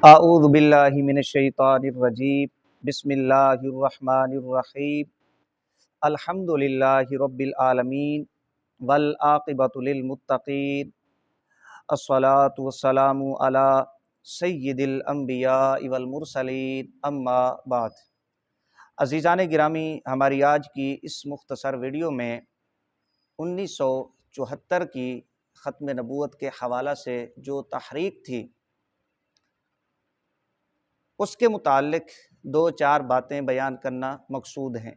اعوذ باللہ من الشیطان الرجیم بسم اللہ الرحمن الرحیم الحمد للہ رب العالمین والعاقبۃ للمتقین الصلاۃ والسلام علی سید الانبیاء والمرسلین اما بعد۔ عزیزان گرامی، ہماری آج کی اس مختصر ویڈیو میں 1974 کی ختم نبوت کے حوالہ سے جو تحریک تھی اس کے متعلق دو چار باتیں بیان کرنا مقصود ہیں۔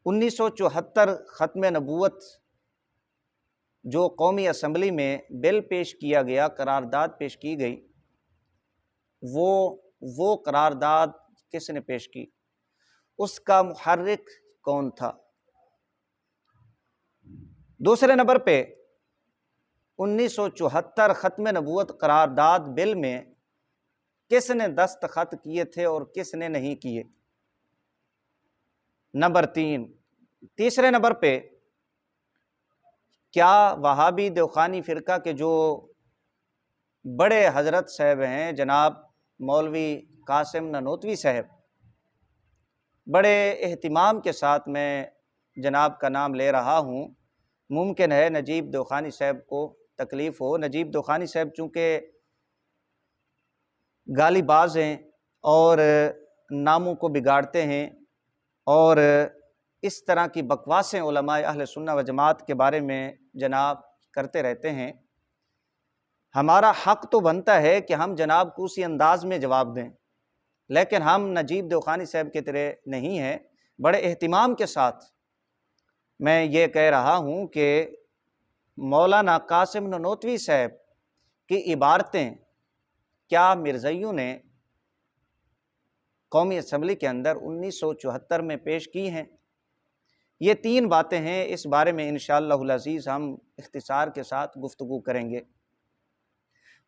1974 ختم نبوت جو قومی اسمبلی میں بل پیش کیا گیا، قرارداد پیش کی گئی، وہ قرارداد کس نے پیش کی؟ اس کا محرک کون تھا؟ دوسرے نمبر پہ 1974 ختم نبوت قرارداد بل میں کس نے دستخط کیے تھے اور کس نے نہیں کیے؟ نمبر تیسرے نمبر پہ کیا وہابی دیوخانی فرقہ کے جو بڑے حضرت صاحب ہیں، جناب مولوی قاسم نانوتوی صاحب، بڑے اہتمام کے ساتھ میں جناب کا نام لے رہا ہوں، ممکن ہے نجیب دیوخانی صاحب کو تکلیف ہو۔ نجیب دیوخانی صاحب چونکہ گالی باز ہیں اور ناموں کو بگاڑتے ہیں اور اس طرح کی بکواسیں علماء اہل سنہ و جماعت کے بارے میں جناب کرتے رہتے ہیں، ہمارا حق تو بنتا ہے کہ ہم جناب کو اسی انداز میں جواب دیں، لیکن ہم نجیب دیوخانی صاحب کی طرح نہیں ہیں۔ بڑے اہتمام کے ساتھ میں یہ کہہ رہا ہوں کہ مولانا قاسم نانوتوی صاحب کی عبارتیں کیا مرزائیوں نے قومی اسمبلی کے اندر 1974 میں پیش کی ہیں؟ یہ تین باتیں ہیں، اس بارے میں انشاءاللہ العزیز ہم اختصار کے ساتھ گفتگو کریں گے۔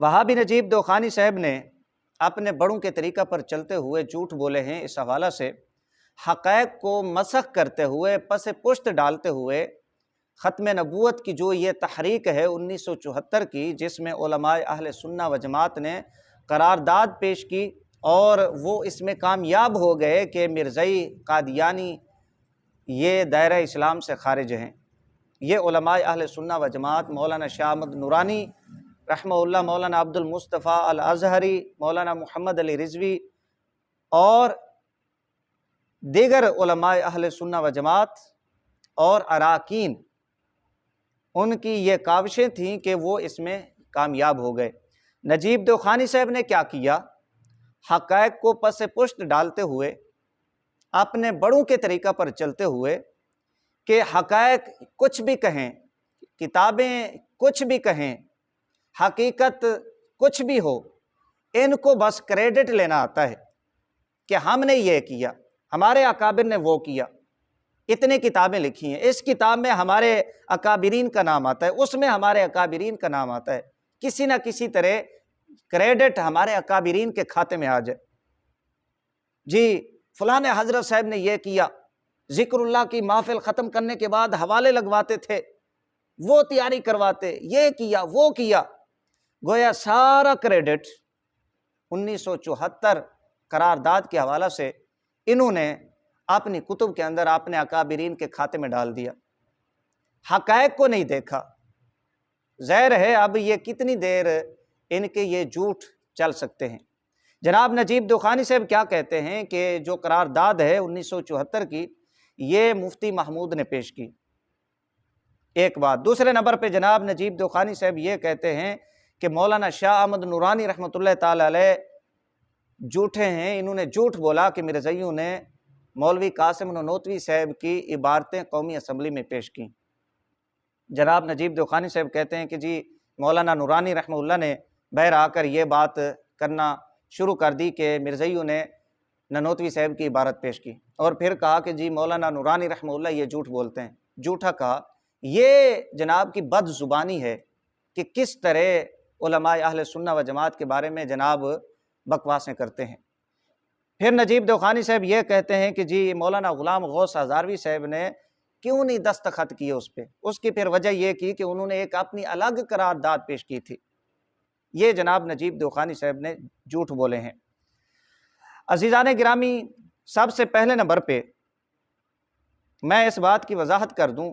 وہابی نجیب دیوخانی صاحب نے اپنے بڑوں کے طریقہ پر چلتے ہوئے جھوٹ بولے ہیں۔ اس حوالہ سے حقائق کو مسخ کرتے ہوئے، پس پشت ڈالتے ہوئے، ختم نبوت کی جو یہ تحریک ہے 1974 کی، جس میں علماء اہل سنہ و جماعت نے قرارداد پیش کی اور وہ اس میں کامیاب ہو گئے کہ مرزائی قادیانی یہ دائرہ اسلام سے خارج ہیں۔ یہ علماء اہل سنہ و جماعت مولانا شاہ احمد نورانی رحمہ اللہ، مولانا عبد المصطفیٰ الازہری، مولانا محمد علی رضوی اور دیگر علماء اہل سنہ و جماعت اور اراکین، ان کی یہ کاوشیں تھیں کہ وہ اس میں کامیاب ہو گئے۔ نجیب دیوخانی صاحب نے کیا کیا؟ حقائق کو پس پشت ڈالتے ہوئے، اپنے بڑوں کے طریقہ پر چلتے ہوئے کہ حقائق کچھ بھی کہیں، کتابیں کچھ بھی کہیں، حقیقت کچھ بھی ہو، ان کو بس کریڈٹ لینا آتا ہے کہ ہم نے یہ کیا، ہمارے اکابر نے وہ کیا۔ اتنے کتابیں لکھی ہیں، اس کتاب میں ہمارے اکابرین کا نام آتا ہے، اس میں ہمارے اکابرین کا نام آتا ہے، کسی نہ کسی طرح کریڈٹ ہمارے اکابرین کے کھاتے میں آ جائے۔ جی فلاں حضرت صاحب نے یہ کیا، ذکر اللہ کی محفل ختم کرنے کے بعد حوالے لگواتے تھے، وہ تیاری کرواتے، یہ کیا وہ کیا، گویا سارا کریڈٹ 1974 قرارداد کے حوالہ سے انہوں نے اپنی کتب کے اندر اپنے اکابرین کے کھاتے میں ڈال دیا، حقائق کو نہیں دیکھا۔ ظاہر ہے اب یہ کتنی دیر ان کے یہ جھوٹ چل سکتے ہیں۔ جناب نجیب دیوخانی صاحب کیا کہتے ہیں کہ جو قرارداد ہے 1974 کی، یہ مفتی محمود نے پیش کی، ایک بات۔ دوسرے نمبر پہ جناب نجیب دیوخانی صاحب یہ کہتے ہیں کہ مولانا شاہ احمد نورانی رحمۃ اللہ تعالی علیہ جھوٹے ہیں، انہوں نے جھوٹ بولا کہ مرزائیوں نے مولوی قاسم نانوتوی صاحب کی عبارتیں قومی اسمبلی میں پیش کی۔ جناب نجیب دیوخانی صاحب کہتے ہیں کہ جی مولانا نورانی رحمہ اللہ نے بہر آ کر یہ بات کرنا شروع کر دی کہ مرزائیوں نے نانوتوی صاحب کی عبارت پیش کی، اور پھر کہا کہ جی مولانا نورانی رحمہ اللہ یہ جھوٹ بولتے ہیں۔ جھوٹا کہا، یہ جناب کی بد زبانی ہے کہ کس طرح علماء اہل سنہ و جماعت کے بارے میں جناب بکواسیں کرتے ہیں۔ پھر نجیب دیوخانی صاحب یہ کہتے ہیں کہ جی مولانا غلام غوث ہزاروی صاحب نے کیوں نہیں دستخط کیے اس پہ؟ اس کی پھر وجہ یہ کی کہ انہوں نے ایک اپنی الگ قرارداد پیش کی تھی، یہ جناب نجیب دوخانی صاحب نے جھوٹ بولے ہیں۔ عزیزان گرامی، سب سے پہلے نمبر پہ میں اس بات کی وضاحت کر دوں،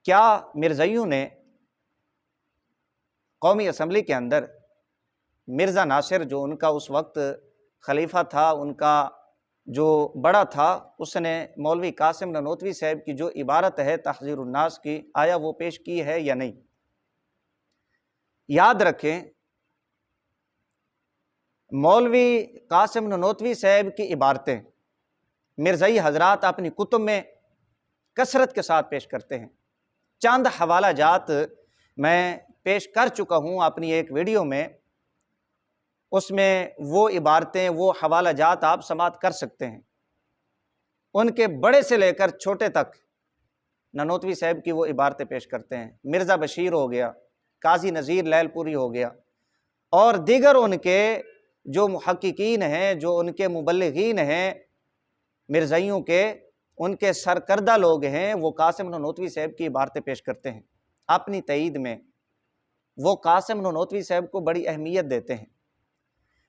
کیا مرزائیوں نے قومی اسمبلی کے اندر مرزا ناصر جو ان کا اس وقت خلیفہ تھا، ان کا جو بڑا تھا، اس نے مولوی قاسم نانوتوی صاحب کی جو عبارت ہے تحذیر الناس کی، آیا وہ پیش کی ہے یا نہیں؟ یاد رکھیں، مولوی قاسم نانوتوی صاحب کی عبارتیں مرزائی حضرات اپنی کتب میں کثرت کے ساتھ پیش کرتے ہیں۔ چند حوالہ جات میں پیش کر چکا ہوں اپنی ایک ویڈیو میں، اس میں وہ عبارتیں، وہ حوالہ جات آپ سماعت کر سکتے ہیں۔ ان کے بڑے سے لے کر چھوٹے تک نانوتوی صاحب کی وہ عبارتیں پیش کرتے ہیں۔ مرزا بشیر ہو گیا، قاضی نذیر لیل پوری ہو گیا، اور دیگر ان کے جو محققین ہیں، جو ان کے مبلغین ہیں مرزائیوں کے، ان کے سرکردہ لوگ ہیں، وہ قاسم نانوتوی صاحب کی عبارتیں پیش کرتے ہیں اپنی تائید میں۔ وہ قاسم نانوتوی صاحب کو بڑی اہمیت دیتے ہیں۔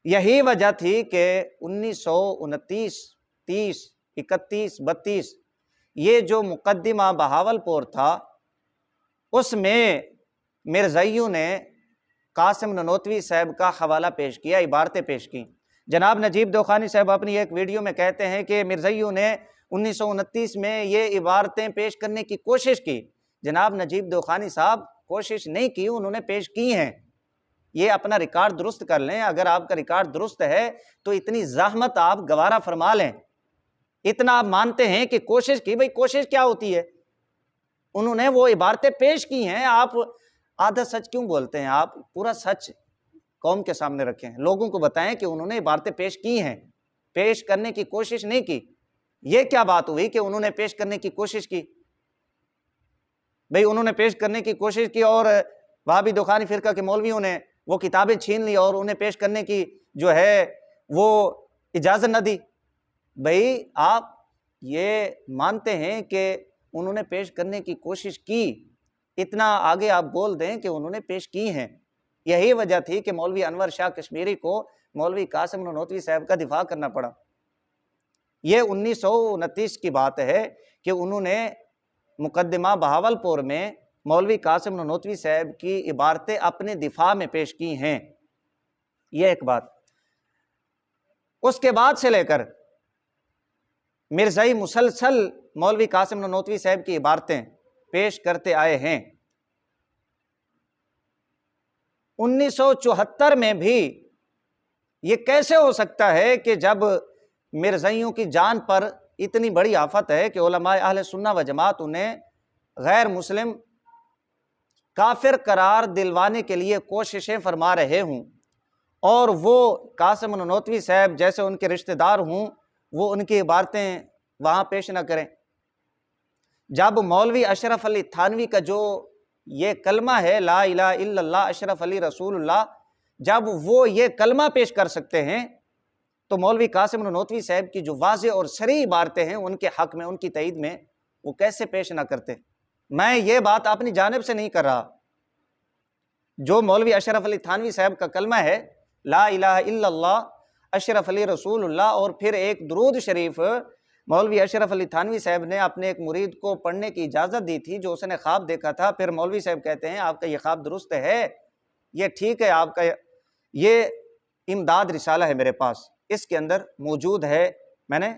یہی وجہ تھی کہ 1929، 30، 31، 32 یہ جو مقدمہ بہاولپور تھا، اس میں مرزائیوں نے قاسم نانوتوی صاحب کا حوالہ پیش کیا، عبارتیں پیش کی۔ جناب نجیب دوخانی صاحب اپنی ایک ویڈیو میں کہتے ہیں کہ مرزائیوں نے 1929 میں یہ عبارتیں پیش کرنے کی کوشش کی۔ جناب نجیب دوخانی صاحب کوشش نہیں کی، انہوں نے پیش کی ہیں۔ یہ اپنا ریکارڈ درست کر لیں، اگر آپ کا ریکارڈ درست ہے تو اتنی زحمت آپ گوارا فرما لیں۔ اتنا آپ مانتے ہیں کہ کوشش کی، بھئی کوشش کیا ہوتی ہے؟ انہوں نے وہ عبارتیں پیش کی ہیں، آپ آدھا سچ کیوں بولتے ہیں؟ آپ پورا سچ قوم کے سامنے رکھیں، لوگوں کو بتائیں کہ انہوں نے عبارتیں پیش کی ہیں، پیش کرنے کی کوشش نہیں کی۔ یہ کیا بات ہوئی کہ انہوں نے پیش کرنے کی کوشش کی؟ بھئی انہوں نے پیش کرنے کی کوشش کی اور وہابی دوخانی فرقہ کے مولویوں نے وہ کتابیں چھین لی اور انہیں پیش کرنے کی جو ہے وہ اجازت نہ دی۔ بھئی آپ یہ مانتے ہیں کہ انہوں نے پیش کرنے کی کوشش کی، اتنا آگے آپ بول دیں کہ انہوں نے پیش کی ہیں۔ یہی وجہ تھی کہ مولوی انور شاہ کشمیری کو مولوی قاسم نانوتوی صاحب کا دفاع کرنا پڑا۔ یہ 1929 کی بات ہے کہ انہوں نے مقدمہ بہاولپور میں مولوی قاسم نانوتوی صاحب کی عبارتیں اپنے دفاع میں پیش کی ہیں۔ یہ ایک بات۔ اس کے بعد سے لے کر مرزائی مسلسل مولوی قاسم نانوتوی صاحب کی عبارتیں پیش کرتے آئے ہیں۔ 1974 میں بھی یہ کیسے ہو سکتا ہے کہ جب مرزائیوں کی جان پر اتنی بڑی آفت ہے کہ علماء اہل سنہ و جماعت انہیں غیر مسلم کافر قرار دلوانے کے لیے کوششیں فرما رہے ہوں، اور وہ قاسم نانوتوی صاحب جیسے ان کے رشتہ دار ہوں وہ ان کی عبارتیں وہاں پیش نہ کریں؟ جب مولوی اشرف علی تھانوی کا جو یہ کلمہ ہے لا الہ الا اللہ اشرف علی رسول اللہ، جب وہ یہ کلمہ پیش کر سکتے ہیں تو مولوی قاسم نانوتوی صاحب کی جو واضح اور صریح عبارتیں ہیں ان کے حق میں، ان کی تائید میں، وہ کیسے پیش نہ کرتے؟ میں یہ بات اپنی جانب سے نہیں کر رہا۔ جو مولوی اشرف علی تھانوی صاحب کا کلمہ ہے لا الہ الا اللہ اشرف علی رسول اللہ، اور پھر ایک درود شریف مولوی اشرف علی تھانوی صاحب نے اپنے ایک مرید کو پڑھنے کی اجازت دی تھی جو اس نے خواب دیکھا تھا۔ پھر مولوی صاحب کہتے ہیں آپ کا یہ خواب درست ہے، یہ ٹھیک ہے، آپ کا یہ امداد رسالہ ہے میرے پاس، اس کے اندر موجود ہے، میں نے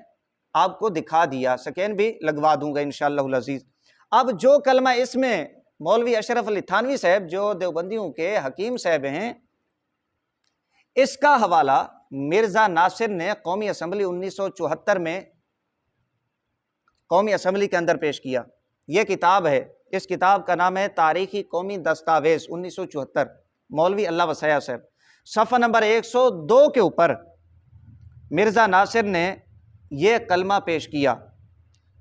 آپ کو دکھا دیا، سکین بھی لگوا دوں گا انشاءاللہ العزیز۔ اب جو کلمہ اس میں مولوی اشرف علی تھانوی صاحب جو دیوبندیوں کے حکیم صاحب ہیں، اس کا حوالہ مرزا ناصر نے قومی اسمبلی 1974 میں قومی اسمبلی کے اندر پیش کیا۔ یہ کتاب ہے، اس کتاب کا نام ہے تاریخی قومی دستاویز 1974، مولوی اللہ وسیع صاحب، صفحہ نمبر 102 کے اوپر مرزا ناصر نے یہ کلمہ پیش کیا۔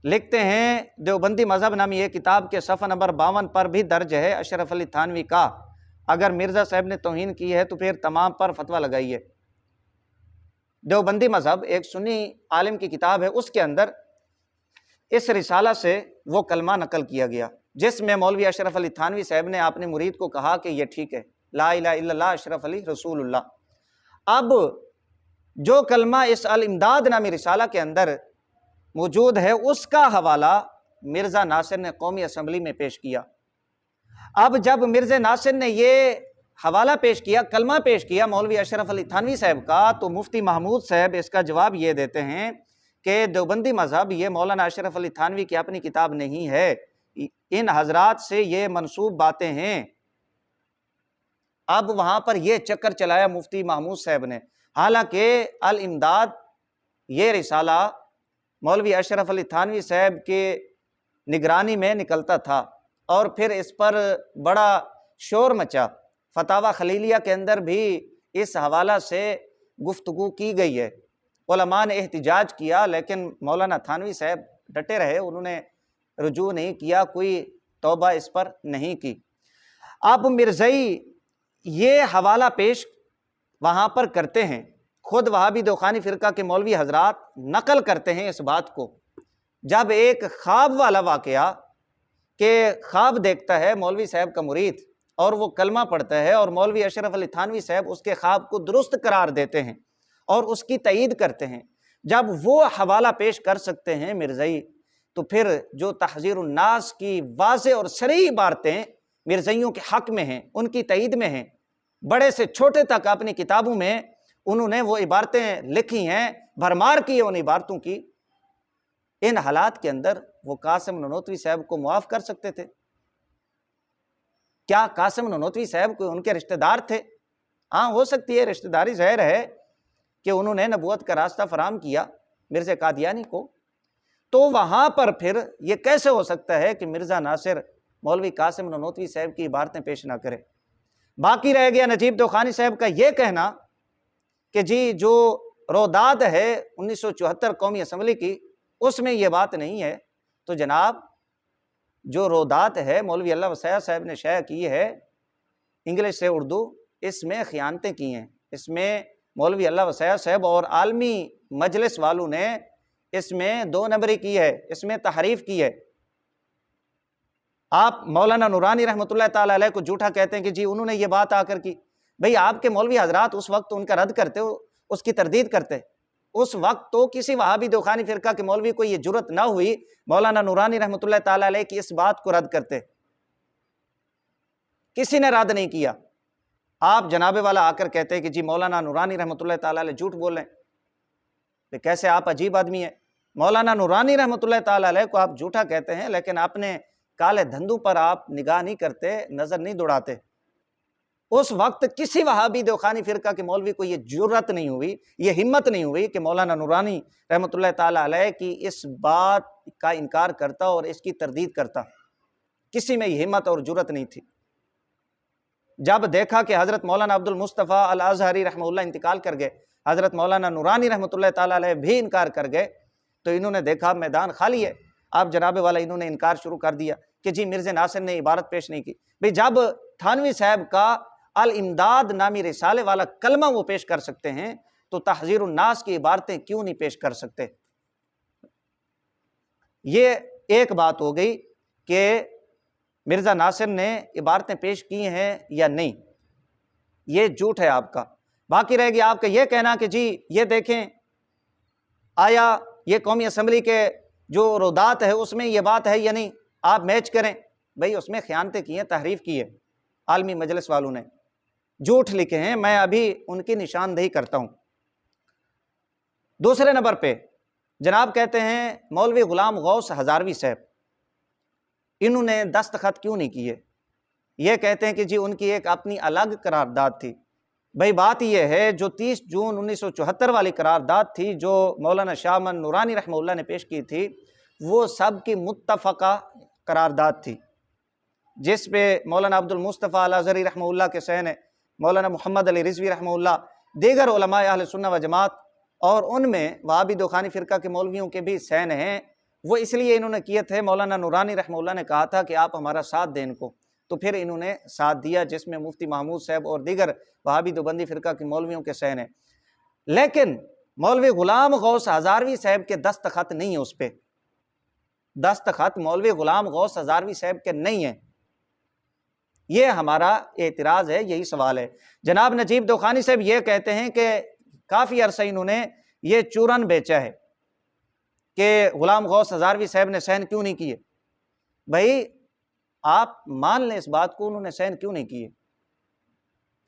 لکھتے ہیں دیوبندی مذہب نامی یہ کتاب کے صفحہ نمبر 52 پر بھی درج ہے اشرف علی تھانوی کا، اگر مرزا صاحب نے توہین کی ہے تو پھر تمام پر فتویٰ لگائیے۔ دیوبندی مذہب ایک سنی عالم کی کتاب ہے، اس کے اندر اس رسالہ سے وہ کلمہ نقل کیا گیا جس میں مولوی اشرف علی تھانوی صاحب نے اپنے مرید کو کہا کہ یہ ٹھیک ہے، لا الہ الا اللہ اشرف علی رسول اللہ۔ اب جو کلمہ اس الامداد نامی رسالہ کے اندر موجود ہے اس کا حوالہ مرزا ناصر نے قومی اسمبلی میں پیش کیا۔ اب جب مرزا ناصر نے یہ حوالہ پیش کیا، کلمہ پیش کیا مولوی اشرف علی تھانوی صاحب کا، تو مفتی محمود صاحب اس کا جواب یہ دیتے ہیں کہ دیوبندی مذہب یہ مولانا اشرف علی تھانوی کی اپنی کتاب نہیں ہے، ان حضرات سے یہ منسوب باتیں ہیں۔ اب وہاں پر یہ چکر چلایا مفتی محمود صاحب نے، حالانکہ الامداد یہ رسالہ مولوی اشرف علی تھانوی صاحب کے نگرانی میں نکلتا تھا، اور پھر اس پر بڑا شور مچا، فتاوی خلیلیہ کے اندر بھی اس حوالہ سے گفتگو کی گئی ہے، علماء نے احتجاج کیا، لیکن مولانا تھانوی صاحب ڈٹے رہے، انہوں نے رجوع نہیں کیا، کوئی توبہ اس پر نہیں کی۔ اب مرزائی یہ حوالہ پیش وہاں پر کرتے ہیں، خود وہابی دوخانی فرقہ کے مولوی حضرات نقل کرتے ہیں اس بات کو، جب ایک خواب والا واقعہ کہ خواب دیکھتا ہے مولوی صاحب کا مرید اور وہ کلمہ پڑھتا ہے، اور مولوی اشرف علی تھانوی صاحب اس کے خواب کو درست قرار دیتے ہیں اور اس کی تائید کرتے ہیں، جب وہ حوالہ پیش کر سکتے ہیں مرزائی، تو پھر جو تحذیر الناس کی واضح اور صریح عبارتیں مرزائیوں کے حق میں ہیں، ان کی تائید میں ہیں، بڑے سے چھوٹے تک اپنی کتابوں میں انہوں نے وہ عبارتیں لکھی ہیں، بھرمار کی ہے ان عبارتوں کی، ان حالات کے اندر وہ قاسم ننوتوی صاحب کو معاف کر سکتے تھے؟ کیا قاسم ننوتوی صاحب کوئی ان کے رشتہ دار تھے؟ ہاں، ہو سکتی ہے رشتہ داری، ظاہر ہے کہ انہوں نے نبوت کا راستہ فراہم کیا مرزا قادیانی کو، تو وہاں پر پھر یہ کیسے ہو سکتا ہے کہ مرزا ناصر مولوی قاسم ننوتوی صاحب کی عبارتیں پیش نہ کرے؟ باقی رہ گیا نجیب دوخانی صاحب کا یہ کہنا کہ جی جو روداد ہے 1974 قومی اسمبلی کی، اس میں یہ بات نہیں ہے، تو جناب جو روداد ہے مولوی اللہ وسیع صاحب نے شائع کی ہے انگلش سے اردو، اس میں خیانتیں کی ہیں، اس میں مولوی اللہ وسیع صاحب اور عالمی مجلس والوں نے اس میں 2 نمبری کی ہے، اس میں تحریف کی ہے۔ آپ مولانا نورانی رحمۃ اللہ تعالی علیہ کو جھوٹا کہتے ہیں کہ جی انہوں نے یہ بات آ کر کی، بھئی آپ کے مولوی حضرات اس وقت ان کا رد کرتے ہو، اس کی تردید کرتے، اس وقت تو کسی وہابی دوخانی فرقہ کے مولوی کو یہ جرت نہ ہوئی مولانا نورانی رحمۃ اللہ تعالی علیہ کی اس بات کو رد کرتے، کسی نے رد نہیں کیا۔ آپ جناب والا آ کر کہتے ہیں کہ جی مولانا نورانی رحمۃ اللہ تعالی علیہ جھوٹ بول رہے ہیں، کیسے آپ عجیب آدمی ہیں؟ مولانا نورانی رحمۃ اللہ تعالی علیہ کو آپ جھوٹا کہتے ہیں، لیکن اپنے کالے دھندوں پر آپ نگاہ نہیں کرتے، نظر نہیں دوڑاتے۔ اس وقت کسی وہابی دوخانی فرقہ کے مولوی کو یہ جرت نہیں ہوئی، یہ ہمت نہیں ہوئی کہ مولانا نورانی رحمۃ اللہ تعالی علیہ کی اس بات کا انکار کرتا اور اس کی تردید کرتا، کسی میں یہ ہمت اور جرت نہیں تھی۔ جب دیکھا کہ حضرت مولانا عبد المصطفیٰ الازہری رحمہ اللہ انتقال کر گئے، حضرت مولانا نورانی رحمۃ اللہ تعالی علیہ بھی انکار کر گئے، تو انہوں نے دیکھا میدان خالی ہے، آپ جناب والا انہوں نے انکار شروع کر دیا کہ جی مرزا ناصر نے عبارت پیش نہیں کی۔ بھئی جب تھانوی صاحب کا الامداد نامی رسالے والا کلمہ وہ پیش کر سکتے ہیں، تو تحذیر الناس کی عبارتیں کیوں نہیں پیش کر سکتے؟ یہ ایک بات ہو گئی کہ مرزا ناصر نے عبارتیں پیش کی ہیں یا نہیں، یہ جھوٹ ہے آپ کا۔ باقی رہ گیا آپ کا یہ کہنا کہ جی یہ دیکھیں آیا یہ قومی اسمبلی کے جو رودات ہے اس میں یہ بات ہے یا نہیں، آپ میچ کریں۔ بھئی اس میں خیانتیں کی ہیں، تحریف کی ہے، عالمی مجلس والوں نے جھوٹ لکھے ہیں، میں ابھی ان کی نشاندہی کرتا ہوں۔ دوسرے نمبر پہ جناب کہتے ہیں مولوی غلام غوث ہزاروی صاحب، انہوں نے دستخط کیوں نہیں کیے؟ یہ کہتے ہیں کہ جی ان کی ایک اپنی الگ قرارداد تھی۔ بھئی بات یہ ہے جو 30 جون 1974 والی قرارداد تھی جو مولانا شاہ من نورانی رحمہ اللہ نے پیش کی تھی، وہ سب کی متفقہ قرارداد تھی، جس پہ مولانا عبد المصطفیٰ الازہری رحمہ اللہ کے سین ہے، مولانا محمد علی رضوی رحمہ اللہ، دیگر علماء اہل سنہ و جماعت، اور ان میں وہابی دوخانی فرقہ کے مولویوں کے بھی سین ہیں۔ وہ اس لیے انہوں نے کیے تھے، مولانا نورانی رحمہ اللہ نے کہا تھا کہ آپ ہمارا ساتھ دیں ان کو، تو پھر انہوں نے ساتھ دیا، جس میں مفتی محمود صاحب اور دیگر وہابی دیوبندی فرقہ کے مولویوں کے سین ہیں۔ لیکن مولوی غلام غوث ہزاروی صاحب کے دستخط نہیں ہیں، اس پہ دستخط مولوی غلام غوث ہزاروی صاحب کے نہیں ہیں۔ یہ ہمارا اعتراض ہے، یہی سوال ہے۔ جناب نجیب دوخانی صاحب یہ کہتے ہیں کہ کافی عرصہ انہوں نے یہ چورن بیچا ہے کہ غلام غوث ہزاروی صاحب نے سائن کیوں نہیں کیے۔ بھائی آپ مان لیں اس بات کو، انہوں نے سائن کیوں نہیں کیے؟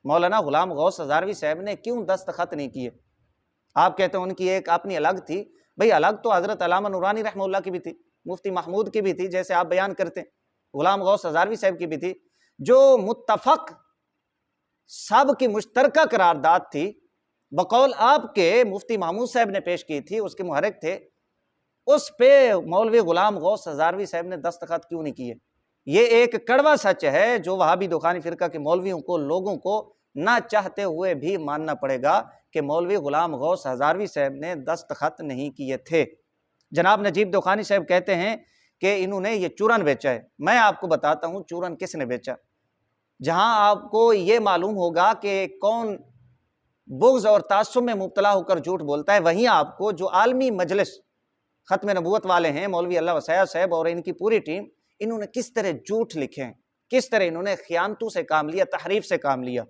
مولانا غلام غوث ہزاروی صاحب نے کیوں دستخط نہیں کیے؟ آپ کہتے ہیں ان کی ایک اپنی الگ تھی، بھئی الگ تو حضرت علامہ نورانی رحمہ اللہ کی بھی تھی، مفتی محمود کی بھی تھی، جیسے آپ بیان کرتے ہیں، غلام غوث ہزاروی صاحب کی بھی تھی، جو متفق سب کی مشترکہ قرارداد تھی، بقول آپ کے مفتی محمود صاحب نے پیش کی تھی، اس کے محرک تھے، اس پہ مولوی غلام غوث ہزاروی صاحب نے دستخط کیوں نہیں کیے؟ یہ ایک کڑوا سچ ہے جو وہابی دوخانی فرقہ کے مولویوں کو، لوگوں کو نہ چاہتے ہوئے بھی ماننا پڑے گا کہ مولوی غلام غوث ہزاروی صاحب نے دستخط نہیں کیے تھے۔ جناب نجیب دوخانی صاحب کہتے ہیں کہ انہوں نے یہ چورن بیچا ہے۔ میں آپ کو بتاتا ہوں چورن کس نے بیچا۔ جہاں آپ کو یہ معلوم ہوگا کہ کون بغض اور تعصب میں مبتلا ہو کر جھوٹ بولتا ہے، وہیں آپ کو جو عالمی مجلس ختم نبوت والے ہیں، مولوی اللہ وسیع صاحب اور ان کی پوری ٹیم، انہوں نے کس طرح جھوٹ لکھے ہیں، کس طرح انہوں نے خیانتوں سے کام لیا، تحریف سے کام لیا۔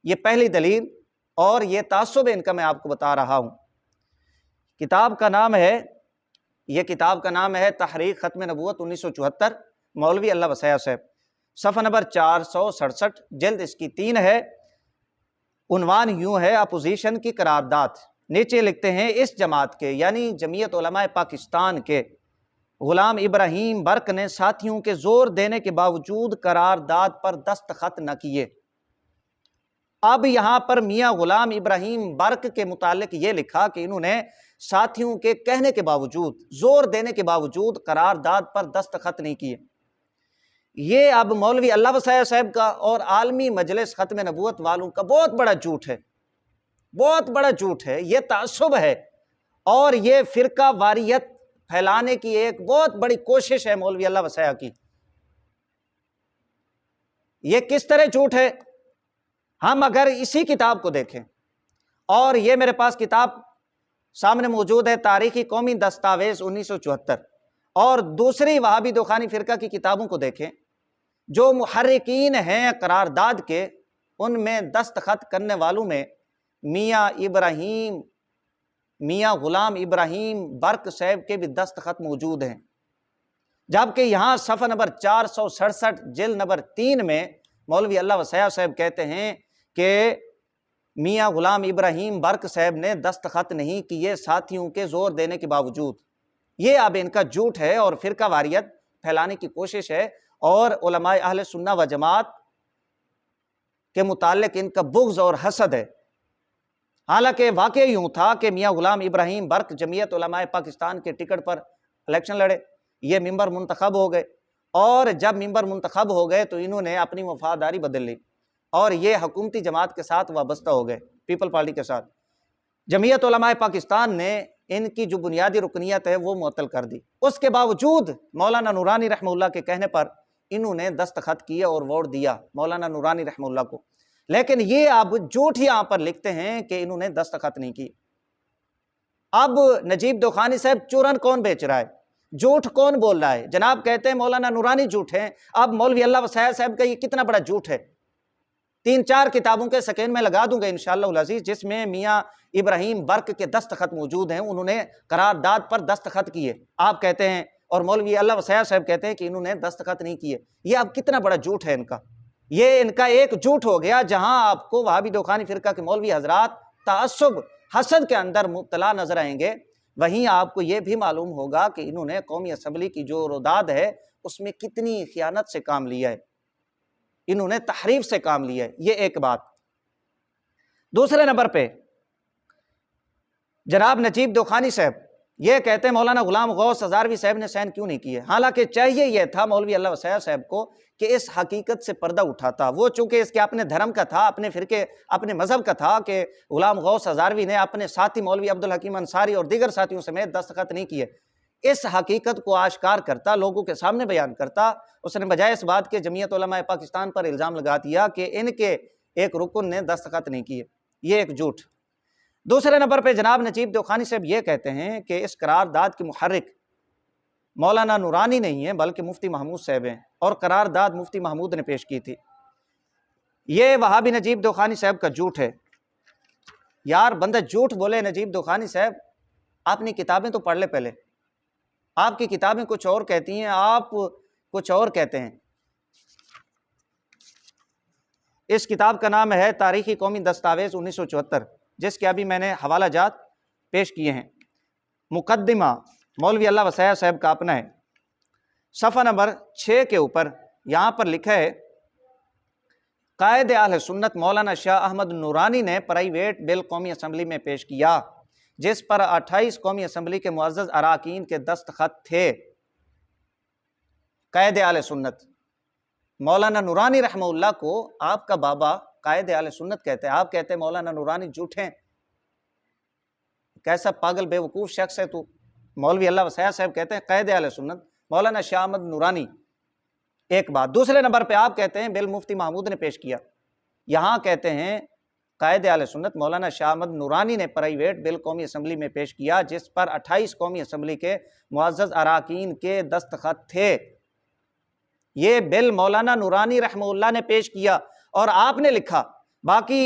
یہ پہلی دلیل اور یہ تعصب ان کا میں آپ کو بتا رہا ہوں۔ کتاب کا نام ہے تحریک ختم نبوت 1974، مولوی اللہ وسیع صاحب، صفحہ نمبر 467، جلد اس کی 3 ہے۔ عنوان یوں ہے، اپوزیشن کی قرارداد۔ نیچے لکھتے ہیں، اس جماعت کے یعنی جمعیت علماء پاکستان کے غلام ابراہیم برق نے ساتھیوں کے زور دینے کے باوجود قرارداد پر دستخط نہ کیے۔ اب یہاں پر میاں غلام ابراہیم برق کے متعلق یہ لکھا کہ انہوں نے ساتھیوں کے کہنے کے باوجود، زور دینے کے باوجود قرارداد پر دستخط نہیں کیے۔ یہ اب مولوی اللہ وسیع صاحب کا اور عالمی مجلس ختم نبوت والوں کا بہت بڑا جھوٹ ہے، بہت بڑا جھوٹ ہے، یہ تعصب ہے اور یہ فرقہ واریت پھیلانے کی ایک بہت بڑی کوشش ہے مولوی اللہ وسیع کی۔ یہ کس طرح جھوٹ ہے؟ ہم اگر اسی کتاب کو دیکھیں، اور یہ میرے پاس کتاب سامنے موجود ہے، تاریخی قومی دستاویز 1974، اور دوسری وہابی دوخانی فرقہ کی کتابوں کو دیکھیں، جو محرکین ہیں قرارداد کے، ان میں دستخط کرنے والوں میں میاں غلام ابراہیم برق صاحب کے بھی دستخط موجود ہیں، جبکہ یہاں صفحہ نمبر 467 جلد نمبر 3 میں مولوی اللہ وسیع صاحب کہتے ہیں کہ میاں غلام ابراہیم برق صاحب نے دستخط نہیں کیے ساتھیوں کے زور دینے کے باوجود۔ یہ اب ان کا جھوٹ ہے اور فرقہ واریت پھیلانے کی کوشش ہے، اور علماء اہل سنہ و جماعت کے متعلق ان کا بغض اور حسد ہے۔ حالانکہ واقع یوں تھا کہ میاں غلام ابراہیم برق جمعیت علماء پاکستان کے ٹکٹ پر الیکشن لڑے، یہ ممبر منتخب ہو گئے، اور جب ممبر منتخب ہو گئے تو انہوں نے اپنی وفاداری بدل لی اور یہ حکومتی جماعت کے ساتھ وابستہ ہو گئے، پیپل پارٹی کے ساتھ۔ جمعیت علماء پاکستان نے ان کی جو بنیادی رکنیت ہے وہ معطل کر دی۔ اس کے باوجود مولانا نورانی رحمہ اللہ کے کہنے پر انہوں نے دستخط کیے اور ووٹ دیا مولانا نورانی رحمہ اللہ کو، لیکن یہ اب جھوٹ ہی یہاں پر لکھتے ہیں کہ انہوں نے دستخط نہیں کی۔ اب نجیب دوخانی صاحب چورن کون بیچ رہا ہے، جھوٹ کون بول رہا ہے؟ جناب کہتے ہیں مولانا نورانی جھوٹ ہیں، اب مولوی اللہ وسیع صاحب کا یہ کتنا بڑا جھوٹ ہے۔ 3-4 کتابوں کے سکین میں لگا دوں گا انشاءاللہ العزیز، جس میں میاں ابراہیم برق کے دستخط موجود ہیں، انہوں نے قرارداد پر دستخط کیے، آپ کہتے ہیں، اور مولوی اللہ وسیع صاحب کہتے ہیں کہ انہوں نے دستخط نہیں کیے۔ یہ اب کتنا بڑا جھوٹ ہے ان کا، یہ ان کا ایک جھوٹ ہو گیا۔ جہاں آپ کو وہابی دوخانی فرقہ کے مولوی حضرات تعصب، حسد کے اندر مبتلا نظر آئیں گے، وہیں آپ کو یہ بھی معلوم ہوگا کہ انہوں نے قومی اسمبلی کی جو روداد ہے اس میں کتنی خیانت سے کام لیا ہے، انہوں نے تحریف سے کام لیا ہے۔ یہ ایک بات۔ دوسرے نمبر پہ جناب نجیب دوخانی صاحب یہ کہتے ہیں مولانا غلام غوث ہزاروی صاحب نے سائن کیوں نہیں کیے، حالانکہ چاہیے یہ تھا مولوی اللہ وسیع صاحب کو کہ اس حقیقت سے پردہ اٹھاتا۔ وہ چونکہ اس کے اپنے دھرم کا تھا، اپنے فرقے، اپنے مذہب کا تھا کہ غلام غوث ہزاروی نے اپنے ساتھی مولوی عبدالحکیم انصاری اور دیگر ساتھیوں سمیت دستخط نہیں کیے، اس حقیقت کو آشکار کرتا، لوگوں کے سامنے بیان کرتا، اس نے بجائے اس بات کے جمعیت علماء پاکستان پر الزام لگا دیا کہ ان کے ایک رکن نے دستخط نہیں کیے۔ یہ ایک جھوٹ۔ دوسرے نمبر پہ جناب نجیب دوخانی صاحب یہ کہتے ہیں کہ اس قرارداد کے محرک مولانا نورانی نہیں ہیں بلکہ مفتی محمود صاحب ہیں، اور قرارداد مفتی محمود نے پیش کی تھی۔ یہ وہابی نجیب دوخانی صاحب کا جھوٹ ہے۔ یار بندہ جھوٹ بولے نجیب دوخانی صاحب، اپنی کتابیں تو پڑھ لے پہلے، آپ کی کتابیں کچھ اور کہتی ہیں، آپ کچھ اور کہتے ہیں۔ اس کتاب کا نام ہے تاریخی قومی دستاویز 1974، جس کے ابھی میں نے حوالہ جات پیش کیے ہیں۔ مقدمہ مولوی اللہ وسیع صاحب کا اپنا ہے، صفحہ نمبر 6 کے اوپر یہاں پر لکھا ہے، قائد اہل سنت مولانا شاہ احمد نورانی نے پرائیویٹ بل قومی اسمبلی میں پیش کیا، جس پر 28 قومی اسمبلی کے معزز اراکین کے دستخط تھے۔ قائد اہل سنت مولانا نورانی رحمہ اللہ کو آپ کا بابا قائد اہل سنت کہتے ہیں، آپ کہتے ہیں مولانا نورانی جھوٹے ہیں۔ کیسا پاگل بے وقوف شخص ہے تو۔ مولوی اللہ وسیع صاحب کہتے ہیں قائد اہل سنت مولانا شاہ احمد نورانی، ایک بات۔ دوسرے نمبر پہ آپ کہتے ہیں بل مفتی محمود نے پیش کیا، یہاں کہتے ہیں قائد اہل سنت مولانا شاہ احمد نورانی نے پرائیویٹ بل قومی اسمبلی میں پیش کیا، جس پر 28 قومی اسمبلی کے معزز اراکین کے دستخط تھے۔ یہ بل مولانا نورانی رحمہ اللہ نے پیش کیا اور آپ نے لکھا۔ باقی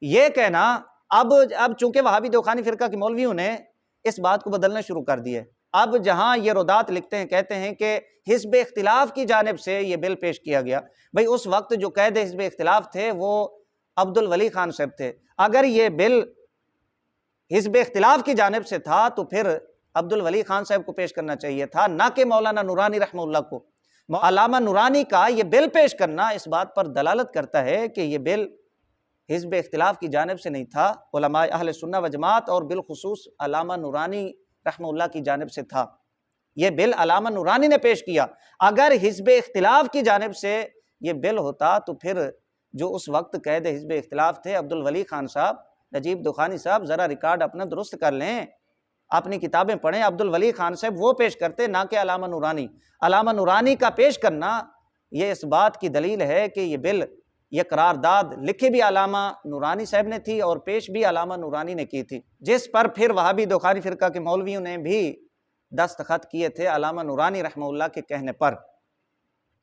یہ کہنا اب چونکہ وہابی دوخانی فرقہ کے مولویوں نے اس بات کو بدلنا شروع کر دیا ہے، اب جہاں یہ رودات لکھتے ہیں کہتے ہیں کہ حزب اختلاف کی جانب سے یہ بل پیش کیا گیا۔ بھئی اس وقت جو قائد حزب اختلاف تھے وہ عبد الولی خان صاحب تھے، اگر یہ بل حزب اختلاف کی جانب سے تھا تو پھر عبد الولی خان صاحب کو پیش کرنا چاہیے تھا، نہ کہ مولانا نورانی رحمہ اللہ کو۔ علامہ نورانی کا یہ بل پیش کرنا اس بات پر دلالت کرتا ہے کہ یہ بل حزب اختلاف کی جانب سے نہیں تھا، علماء اہل سنہ و جماعت اور بالخصوص علامہ نورانی رحمہ اللہ کی جانب سے تھا۔ یہ بل علامہ نورانی نے پیش کیا۔ اگر حزب اختلاف کی جانب سے یہ بل ہوتا تو پھر جو اس وقت قائد حزب اختلاف تھے عبد الولی خان صاحب، نجیب دوخانی صاحب ذرا ریکارڈ اپنا درست کر لیں، اپنی کتابیں پڑھیں، عبد الولی خان صاحب وہ پیش کرتے نہ کہ علامہ نورانی۔ علامہ نورانی کا پیش کرنا یہ اس بات کی دلیل ہے کہ یہ بل، یہ قرارداد لکھی بھی علامہ نورانی صاحب نے تھی اور پیش بھی علامہ نورانی نے کی تھی، جس پر پھر وہابی دوخانی فرقہ کے مولویوں نے بھی دستخط کیے تھے علامہ نورانی رحمہ اللہ کے کہنے پر۔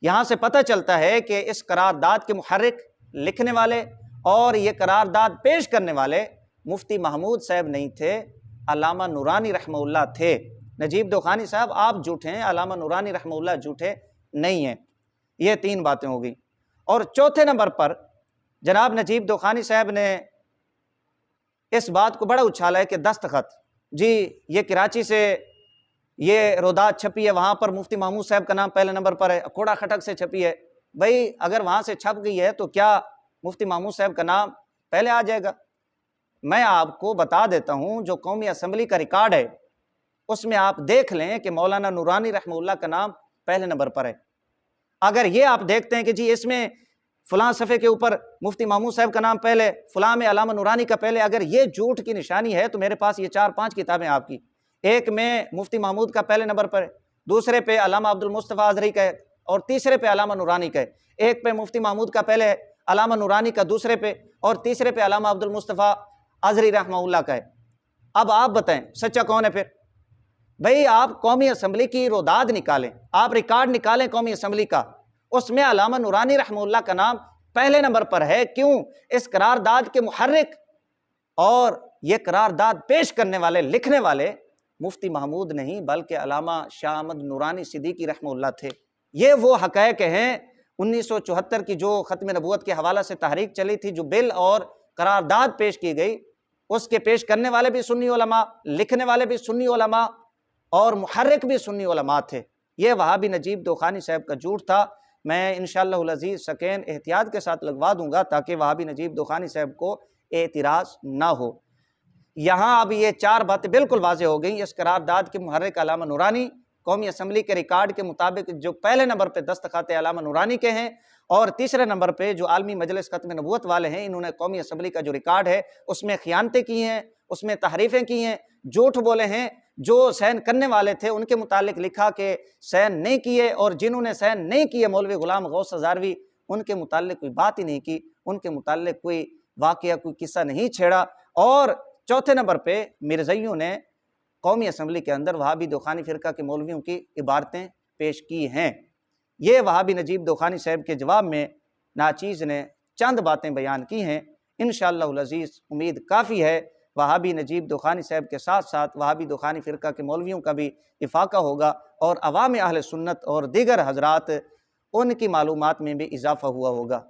یہاں سے پتہ چلتا ہے کہ اس قرارداد کے محرک، لکھنے والے اور یہ قرارداد پیش کرنے والے مفتی محمود صاحب نہیں تھے، علامہ نورانی رحمہ اللہ تھے۔ نجیب دوخانی صاحب آپ جھوٹے ہیں، علامہ نورانی رحمہ اللہ جھوٹے نہیں ہیں۔ یہ 3 باتیں ہو گئی۔ اور چوتھے نمبر پر جناب نجیب دوخانی صاحب نے اس بات کو بڑا اچھالا ہے کہ دستخط، جی یہ کراچی سے یہ رودات چھپی ہے، وہاں پر مفتی محمود صاحب کا نام پہلے نمبر پر ہے، کوڑا کھٹک سے چھپی ہے۔ بھئی اگر وہاں سے چھپ گئی ہے تو کیا مفتی محمود صاحب کا نام پہلے آ جائے گا؟ میں آپ کو بتا دیتا ہوں، جو قومی اسمبلی کا ریکارڈ ہے اس میں آپ دیکھ لیں کہ مولانا نورانی رحمہ اللہ کا نام پہلے نمبر پر ہے۔ اگر یہ آپ دیکھتے ہیں کہ جی اس میں فلاں صفحے کے اوپر مفتی محمود صاحب کا نام پہلے، فلاں میں علامہ نورانی کا پہلے، اگر یہ جھوٹ کی نشانی ہے تو میرے پاس یہ 4-5 کتابیں آپ کی، ایک میں مفتی محمود کا پہلے نمبر پر ہے، دوسرے پہ علامہ عبد المصطفیٰ ازہری کا ہے، اور تیسرے پہ علامہ نورانی کا ہے۔ ایک پہ مفتی محمود کا پہلے ہے، علامہ نورانی کا دوسرے پہ، اور تیسرے پہ علامہ عبد المصطفیٰ ازہری رحمہ اللہ کا ہے۔ اب آپ بتائیں سچا کون ہے پھر؟ بھئی آپ قومی اسمبلی کی روداد نکالیں، آپ ریکارڈ نکالیں قومی اسمبلی کا، اس میں علامہ نورانی رحمہ اللہ کا نام پہلے نمبر پر ہے۔ کیوں؟ اس قرارداد کے محرک اور یہ قرارداد پیش کرنے والے، لکھنے والے مفتی محمود نہیں بلکہ علامہ شاہ احمد نورانی صدیقی رحمہ اللہ تھے۔ یہ وہ حقائق ہیں 1974 کی جو ختم نبوت کے حوالہ سے تحریک چلی تھی، جو بل اور قرارداد پیش کی گئی، اس کے پیش کرنے والے بھی سنی علماء، لکھنے والے بھی سنی علماء اور محرک بھی سنی علماء تھے۔ یہ وہابی نجیب دوخانی صاحب کا جھوٹ تھا۔ میں انشاءاللہ العزیز سکین احتیاط کے ساتھ لگوا دوں گا تاکہ وہابی نجیب دوخانی صاحب کو اعتراض نہ ہو۔ یہاں اب یہ 4 باتیں بالکل واضح ہو گئیں۔ اس قرارداد کے محرک علامہ نورانی، قومی اسمبلی کے ریکارڈ کے مطابق جو پہلے نمبر پہ دستخط علامہ نورانی کے ہیں، اور تیسرے نمبر پہ جو عالمی مجلس ختم نبوت والے ہیں، انہوں نے قومی اسمبلی کا جو ریکارڈ ہے اس میں خیانتیں کی ہیں، اس میں تحریفیں کی ہیں، جھوٹ بولے ہیں۔ جو سین کرنے والے تھے ان کے متعلق لکھا کہ سین نہیں کیے، اور جنہوں نے سین نہیں کیے مولوی غلام غوث ہزاروی، ان کے متعلق کوئی بات ہی نہیں کی، ان کے متعلق کوئی واقعہ، کوئی قصہ نہیں چھیڑا۔ اور چوتھے نمبر پہ مرزائیوں نے قومی اسمبلی کے اندر وہابی دوخانی فرقہ کے مولویوں کی عبارتیں پیش کی ہیں۔ یہ وہابی نجیب دوخانی صاحب کے جواب میں ناچیز نے چند باتیں بیان کی ہیں۔ انشاءاللہ العزیز امید کافی ہے وہابی نجیب دخانی صاحب کے ساتھ ساتھ وہابی دخانی فرقہ کے مولویوں کا بھی افاقہ ہوگا، اور عوام اہل سنت اور دیگر حضرات ان کی معلومات میں بھی اضافہ ہوا ہوگا۔